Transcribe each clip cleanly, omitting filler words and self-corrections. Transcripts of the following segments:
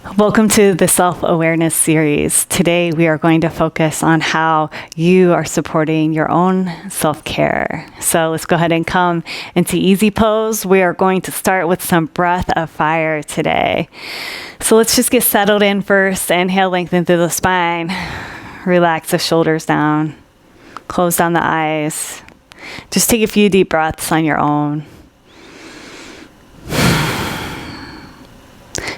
Welcome to the Self-Awareness series. Today we are going to focus on how you are supporting your own self-care. So let's go ahead and come into easy pose. We are going to start with some breath of fire today. So let's just get settled in first. Inhale, lengthen through the spine. Relax the shoulders down. Close down the eyes. Just take a few deep breaths on your own.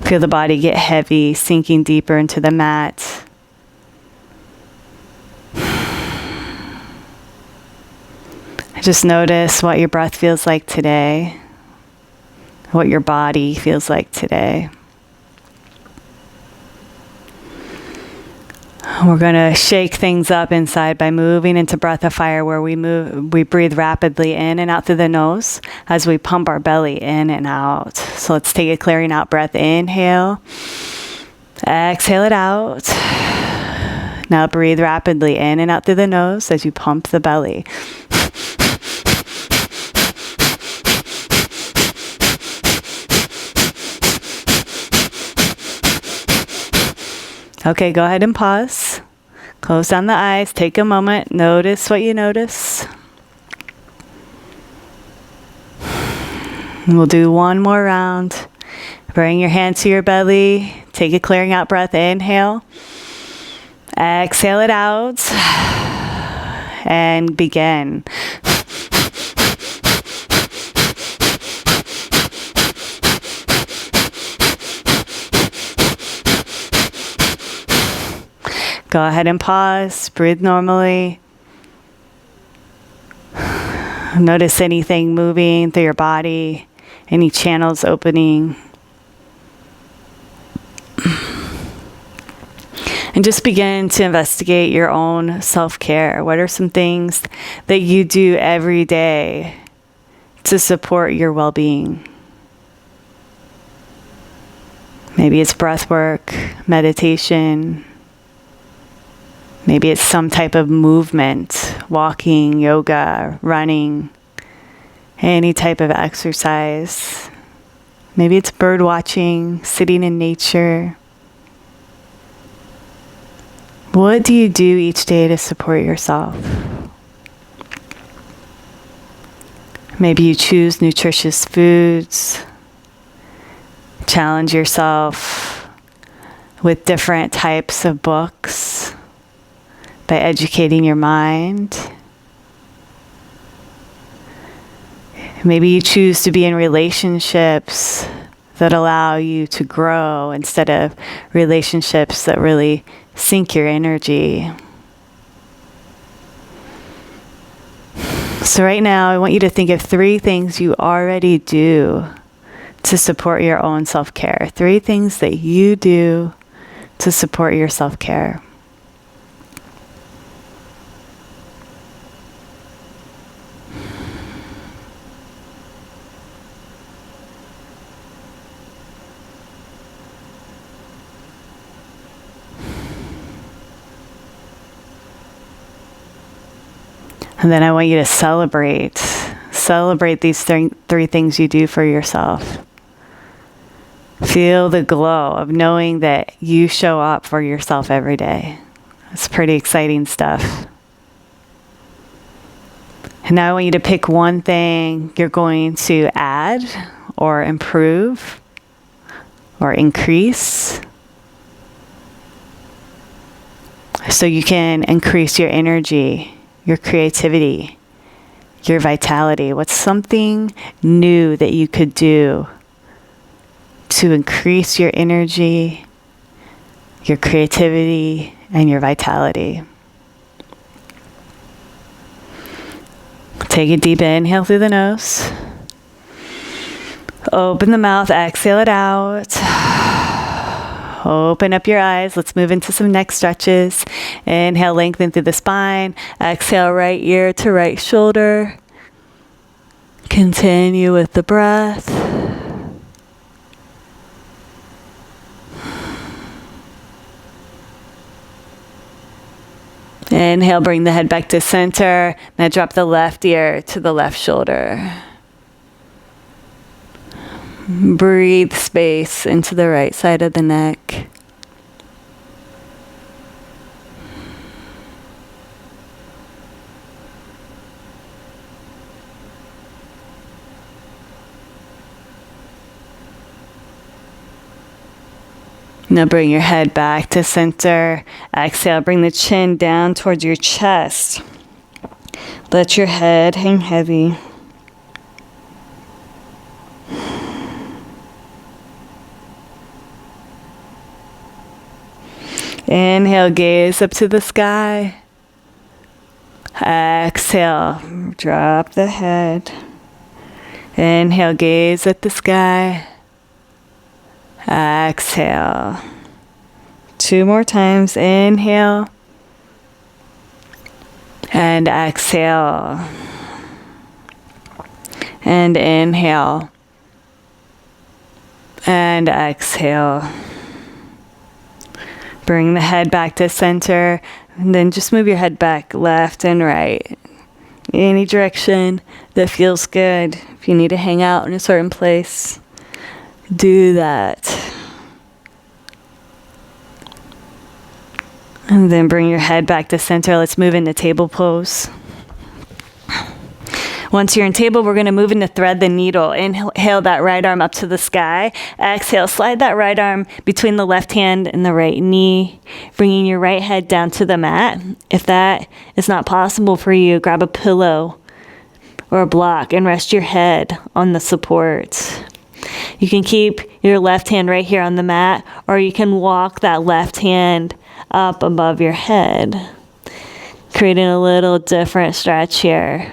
Feel the body get heavy, sinking deeper into the mat. Just notice what your breath feels like today, what your body feels like today. We're going to shake things up inside by moving into breath of fire, where we breathe rapidly in and out through the nose as we pump our belly in and out. So let's take a clearing out breath. Inhale. Exhale it out. Now breathe rapidly in and out through the nose as you pump the belly. Okay, go ahead and pause. Close down the eyes. Take a moment. Notice what you notice. And we'll do one more round. Bring your hand to your belly. Take a clearing out breath. Inhale. Exhale it out. And begin. Go ahead and pause. Breathe normally. Notice anything moving through your body, any channels opening. And just begin to investigate your own self-care. What are some things that you do every day to support your well-being? Maybe it's breath work, meditation. Maybe it's some type of movement, walking, yoga, running, any type of exercise. Maybe it's bird watching, sitting in nature. What do you do each day to support yourself? Maybe you choose nutritious foods. Challenge yourself with different types of books. By educating your mind. Maybe you choose to be in relationships that allow you to grow instead of relationships that really sink your energy. So right now, I want you to think of 3 things you already do to support your own self-care. 3 things that you do to support your self-care. And then I want you to celebrate these three things you do for yourself. Feel the glow of knowing that you show up for yourself every day. It's pretty exciting stuff. And now I want you to pick one thing you're going to add or improve or increase, so you can increase your energy, your creativity, your vitality. What's something new that you could do to increase your energy, your creativity, and your vitality? Take a deep inhale through the nose. Open the mouth, exhale it out. Open up your eyes. Let's move into some neck stretches. Inhale, lengthen through the spine. Exhale, right ear to right shoulder. Continue with the breath. Inhale, bring the head back to center. Now drop the left ear to the left shoulder. Breathe space into the right side of the neck. Now bring your head back to center. Exhale, bring the chin down towards your chest. Let your head hang heavy. Inhale, gaze up to the sky. Exhale, drop the head. Inhale, gaze at the sky. Exhale. 2 more times. Inhale. And exhale. And inhale. And exhale. Bring the head back to center, and then just move your head back left and right. Any direction that feels good. If you need to hang out in a certain place, do that. And then bring your head back to center. Let's move into table pose. Once you're in table, we're going to move into thread the needle. Inhale that right arm up to the sky. Exhale, slide that right arm between the left hand and the right knee, bringing your right head down to the mat. If that is not possible for you, grab a pillow or a block and rest your head on the support. You can keep your left hand right here on the mat, or you can walk that left hand up above your head, creating a little different stretch here.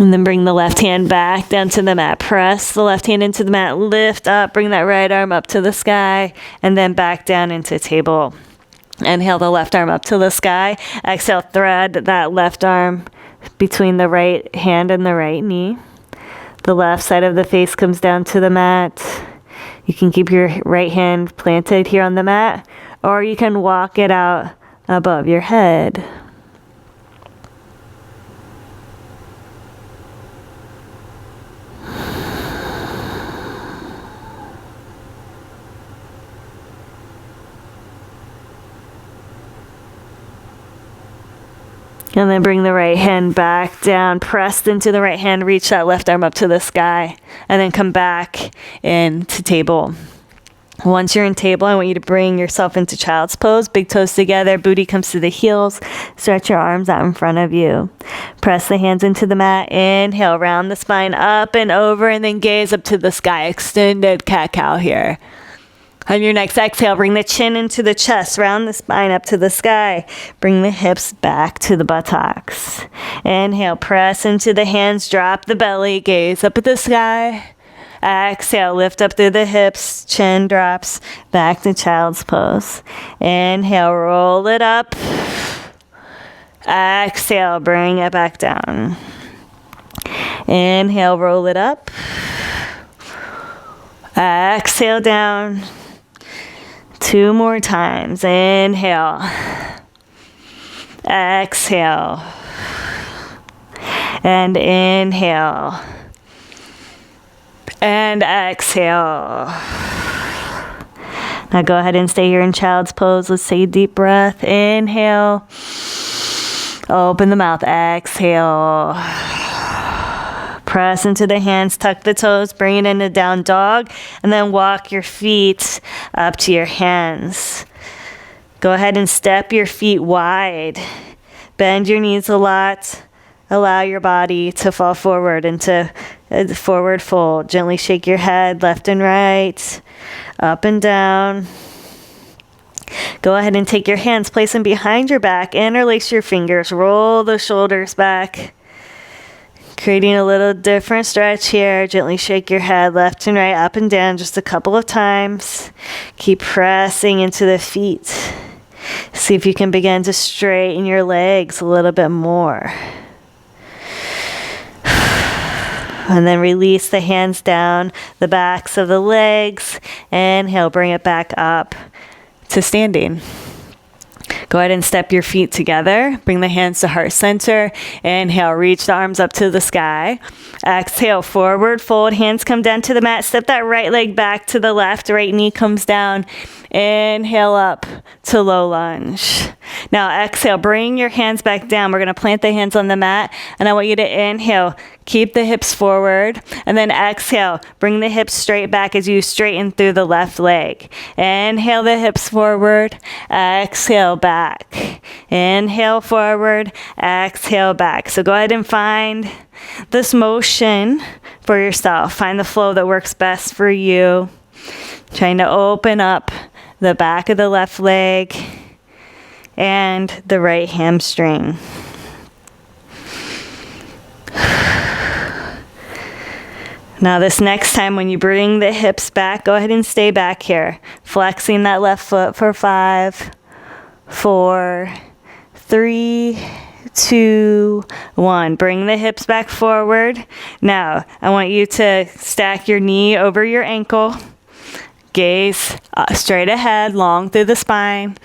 And then bring the left hand back down to the mat. Press the left hand into the mat. Lift up. Bring that right arm up to the sky. And then back down into table. Inhale the left arm up to the sky. Exhale, thread that left arm between the right hand and the right knee. The left side of the face comes down to the mat. You can keep your right hand planted here on the mat, or you can walk it out above your head. And then bring the right hand back down, pressed into the right hand, reach that left arm up to the sky, and then come back into table. Once you're in table, I want you to bring yourself into child's pose. Big toes together, booty comes to the heels. Stretch your arms out in front of you. Press the hands into the mat. Inhale, round the spine up and over, and then gaze up to the sky. Extended cat-cow here. On your next exhale, bring the chin into the chest, round the spine up to the sky. Bring the hips back to the buttocks. Inhale, press into the hands, drop the belly, gaze up at the sky. Exhale, lift up through the hips, chin drops, back to child's pose. Inhale, roll it up. Exhale, bring it back down. Inhale, roll it up. Exhale, down. 2 more times. Inhale. Exhale. And inhale. And exhale. Now go ahead and stay here in child's pose. Let's take a deep breath. Inhale. Open the mouth. Exhale. Press into the hands, tuck the toes, bring it into down dog, and then walk your feet up to your hands. Go ahead and step your feet wide. Bend your knees a lot. Allow your body to fall forward into a forward fold. Gently shake your head left and right, up and down. Go ahead and take your hands, place them behind your back, interlace your fingers, roll the shoulders back. Creating a little different stretch here. Gently shake your head left and right, up and down just a couple of times. Keep pressing into the feet. See if you can begin to straighten your legs a little bit more. And then release the hands down the backs of the legs. Inhale, bring it back up to standing. Go ahead and step your feet together. Bring the hands to heart center. Inhale, reach the arms up to the sky. Exhale, forward fold. Hands come down to the mat. Step that right leg back to the left. Right knee comes down. Inhale up to low lunge. Now exhale, bring your hands back down. We're going to plant the hands on the mat. And I want you to inhale, keep the hips forward. And then exhale, bring the hips straight back as you straighten through the left leg. Inhale the hips forward. Exhale back. Inhale forward. Exhale back. So go ahead and find this motion for yourself. Find the flow that works best for you. Trying to open up the back of the left leg and the right hamstring. Now this next time when you bring the hips back, go ahead and stay back here. Flexing that left foot for 5, 4, 3, 2, 1. Bring the hips back forward. Now I want you to stack your knee over your ankle. Gaze straight ahead, long through the spine.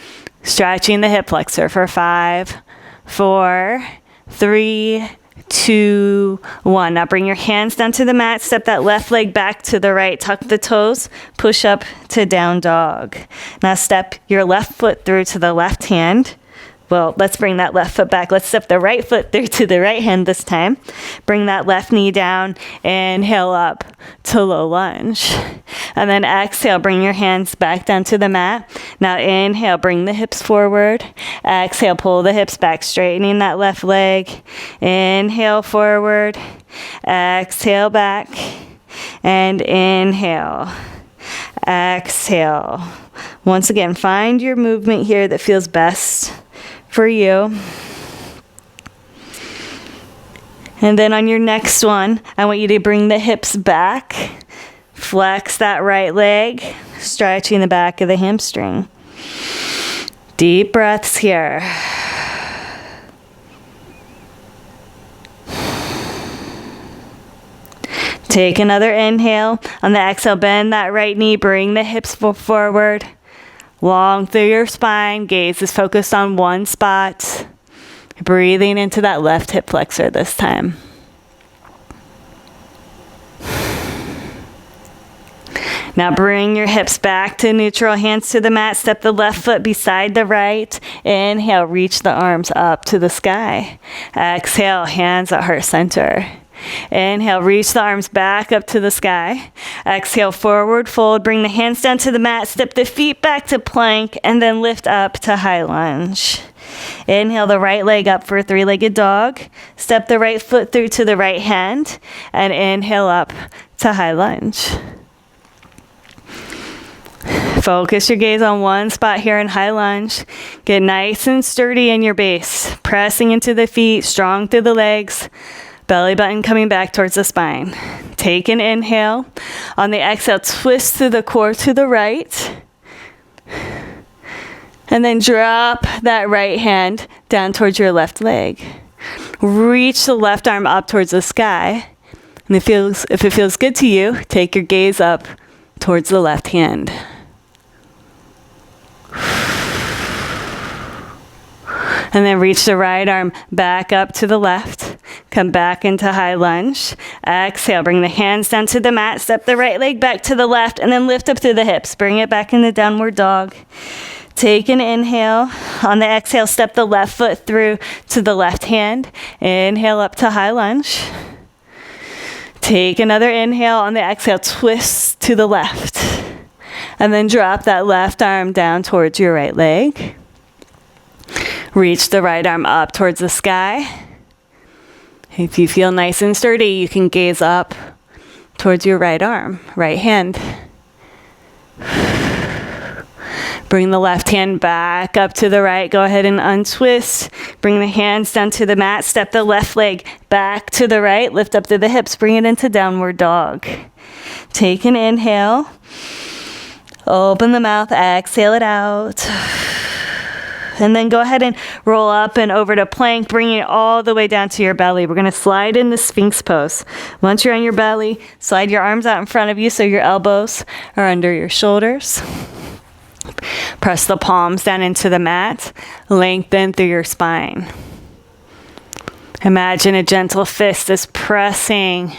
Stretching the hip flexor for 5, 4, 3, 2, 1. Now bring your hands down to the mat. Step that left leg back to the right. Tuck the toes. Push up to down dog. Now step your left foot through to the left hand. Well, let's bring that left foot back. Let's step the right foot through to the right hand this time. Bring that left knee down. Inhale up to low lunge. And then exhale, bring your hands back down to the mat. Now inhale, bring the hips forward. Exhale, pull the hips back, straightening that left leg. Inhale forward. Exhale back. And inhale. Exhale. Once again, find your movement here that feels best for you. And then on your next one, I want you to bring the hips back. Flex that right leg, stretching the back of the hamstring. Deep breaths here. Take another inhale. On the exhale, bend that right knee, bring the hips forward. Long through your spine, gaze is focused on one spot. Breathing into that left hip flexor this time. Now bring your hips back to neutral, hands to the mat. Step the left foot beside the right. Inhale, reach the arms up to the sky. Exhale, hands at heart center. Inhale, reach the arms back up to the sky. Exhale, forward fold. Bring the hands down to the mat. Step the feet back to plank and then lift up to high lunge. Inhale the right leg up for a three-legged dog. Step the right foot through to the right hand and inhale up to high lunge. Focus your gaze on one spot here in high lunge. Get nice and sturdy in your base. Pressing into the feet, strong through the legs. Belly button coming back towards the spine. Take an inhale. On the exhale, twist through the core to the right. And then drop that right hand down towards your left leg. Reach the left arm up towards the sky. And if it feels good to you, take your gaze up towards the left hand. And then reach the right arm back up to the left. Come back into high lunge. Exhale, bring the hands down to the mat. Step the right leg back to the left and then lift up through the hips. Bring it back into downward dog. Take an inhale. On the exhale, step the left foot through to the left hand. Inhale up to high lunge. Take another inhale. On the exhale, twist to the left. And then drop that left arm down towards your right leg. Reach the right arm up towards the sky. If you feel nice and sturdy, you can gaze up towards your right arm, right hand. Bring the left hand back up to the right. Go ahead and untwist. Bring the hands down to the mat. Step the left leg back to the right. Lift up through the hips. Bring it into downward dog. Take an inhale. Open the mouth. Exhale it out. And then go ahead and roll up and over to plank, bringing it all the way down to your belly. We're going to slide into Sphinx pose. Once you're on your belly, slide your arms out in front of you so your elbows are under your shoulders. Press the palms down into the mat. Lengthen through your spine. Imagine a gentle fist is pressing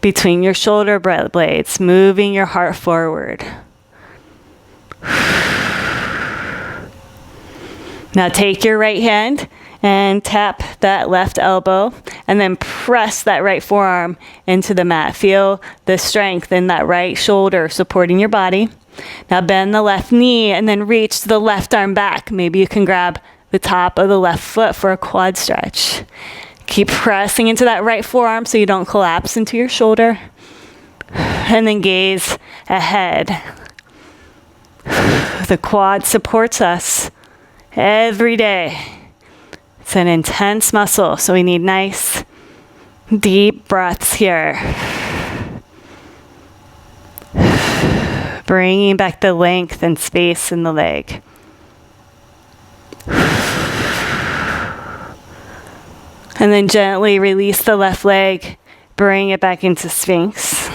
between your shoulder blades, moving your heart forward. Now take your right hand and tap that left elbow and then press that right forearm into the mat. Feel the strength in that right shoulder supporting your body. Now bend the left knee and then reach the left arm back. Maybe you can grab the top of the left foot for a quad stretch. Keep pressing into that right forearm so you don't collapse into your shoulder. And then gaze ahead. The quad supports us every day. It's an intense muscle, so we need nice, deep breaths here. Bringing back the length and space in the leg. And then gently release the left leg, bring it back into Sphinx.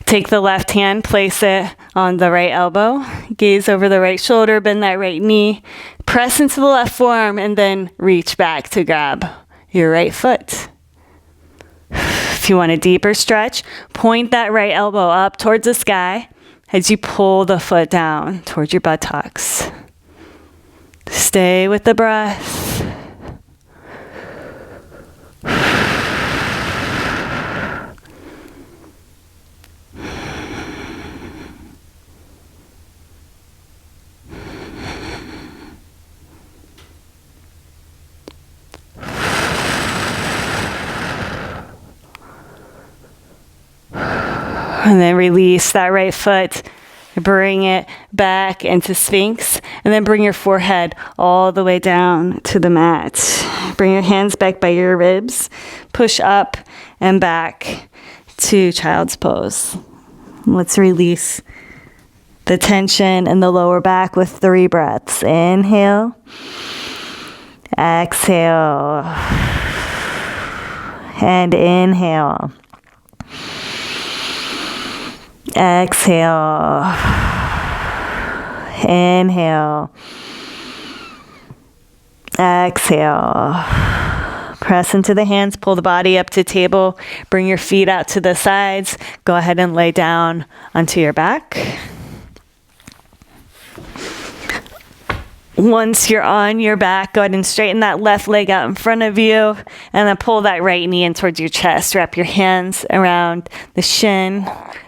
Take the left hand, place it on the right elbow, gaze over the right shoulder, bend that right knee, press into the left forearm, and then reach back to grab your right foot. If you want a deeper stretch, point that right elbow up towards the sky as you pull the foot down towards your buttocks. Stay with the breath. And then release that right foot. Bring it back into Sphinx. And then bring your forehead all the way down to the mat. Bring your hands back by your ribs. Push up and back to child's pose. Let's release the tension in the lower back with 3 breaths. Inhale. Exhale. And inhale. Exhale. Inhale. Exhale. Press into the hands, pull the body up to table, bring your feet out to the sides. Go ahead and lay down onto your back. Once you're on your back, go ahead and straighten that left leg out in front of you and then pull that right knee in towards your chest. Wrap your hands around the shin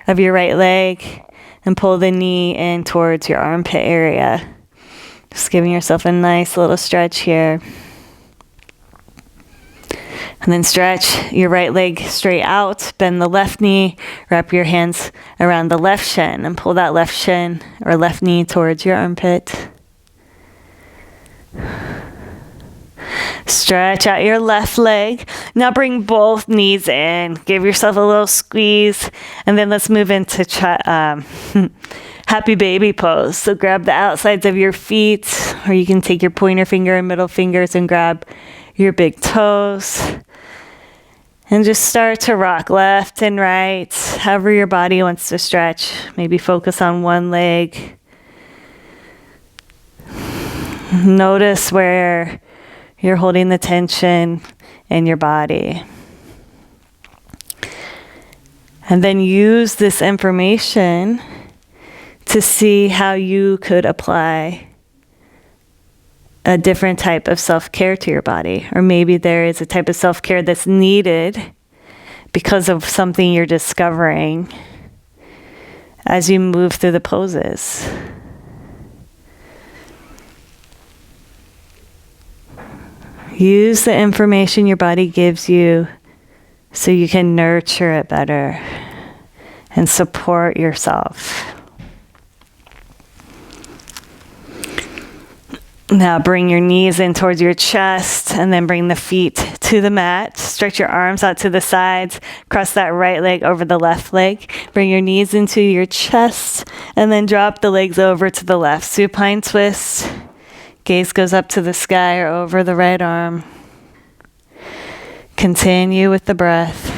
of your right leg and pull the knee in towards your armpit area. Just giving yourself a nice little stretch here. And then stretch your right leg straight out, bend the left knee, wrap your hands around the left shin and pull that left shin or left knee towards your armpit. Stretch out your left leg. Now bring both knees in. Give yourself a little squeeze. And then let's move into happy baby pose. So grab the outsides of your feet, or you can take your pointer finger and middle fingers and grab your big toes. And just start to rock left and right, however your body wants to stretch. Maybe focus on one leg. Notice where you're holding the tension in your body. And then use this information to see how you could apply a different type of self-care to your body. Or maybe there is a type of self-care that's needed because of something you're discovering as you move through the poses. Use the information your body gives you so you can nurture it better and support yourself. Now bring your knees in towards your chest and then bring the feet to the mat. Stretch your arms out to the sides. Cross that right leg over the left leg. Bring your knees into your chest and then drop the legs over to the left. Supine twist. Gaze goes up to the sky or over the right arm. Continue with the breath.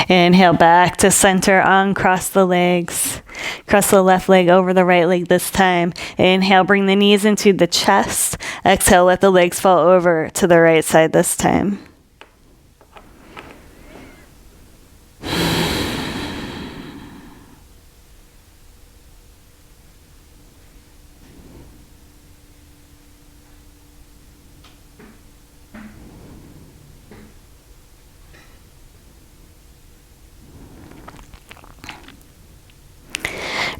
Inhale back to center, uncross the legs. Cross the left leg over the right leg this time. Inhale, bring the knees into the chest. Exhale, let the legs fall over to the right side this time.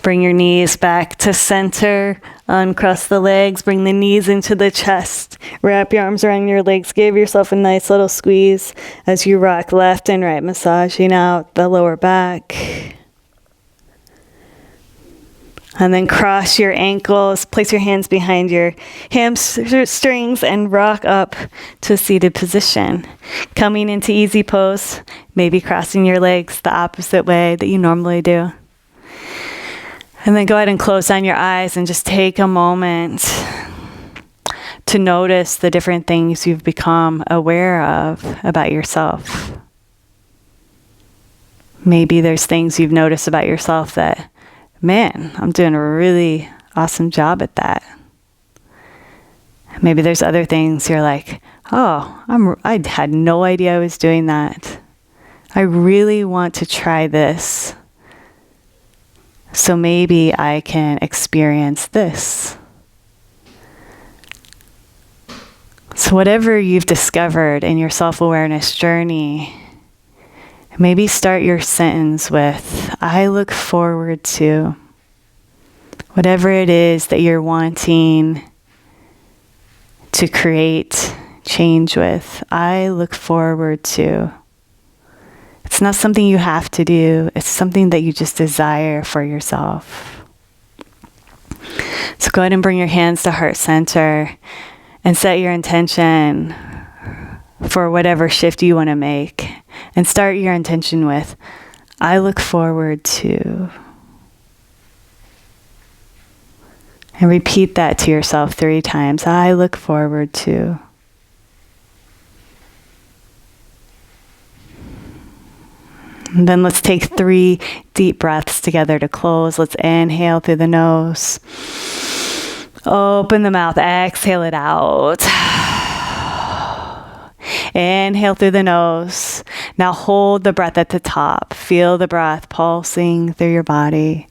Bring your knees back to center. Uncross the legs. Bring the knees into the chest. Wrap your arms around your legs. Give yourself a nice little squeeze as you rock left and right, massaging out the lower back. And then cross your ankles. Place your hands behind your hamstrings and rock up to a seated position. Coming into easy pose. Maybe crossing your legs the opposite way that you normally do. And then go ahead and close down your eyes and just take a moment to notice the different things you've become aware of about yourself. Maybe there's things you've noticed about yourself that, man, I'm doing a really awesome job at that. Maybe there's other things you're like, oh, I had no idea I was doing that. I really want to try this. So maybe I can experience this. So whatever you've discovered in your self-awareness journey, maybe start your sentence with, I look forward to. Whatever it is that you're wanting to create change with, I look forward to. It's not something you have to do. It's something that you just desire for yourself. So go ahead and bring your hands to heart center and set your intention for whatever shift you want to make. And start your intention with, I look forward to. And repeat that to yourself 3 times. I look forward to. And then let's take 3 deep breaths together to close. Let's inhale through the nose. Open the mouth. Exhale it out. Inhale through the nose. Now hold the breath at the top. Feel the breath pulsing through your body.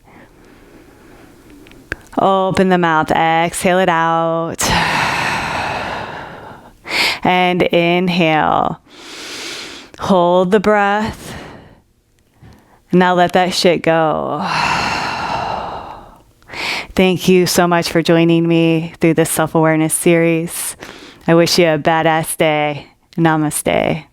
Open the mouth. Exhale it out. And inhale. Hold the breath. Now let that shit go. Thank you so much for joining me through this self-awareness series. I wish you a badass day. Namaste.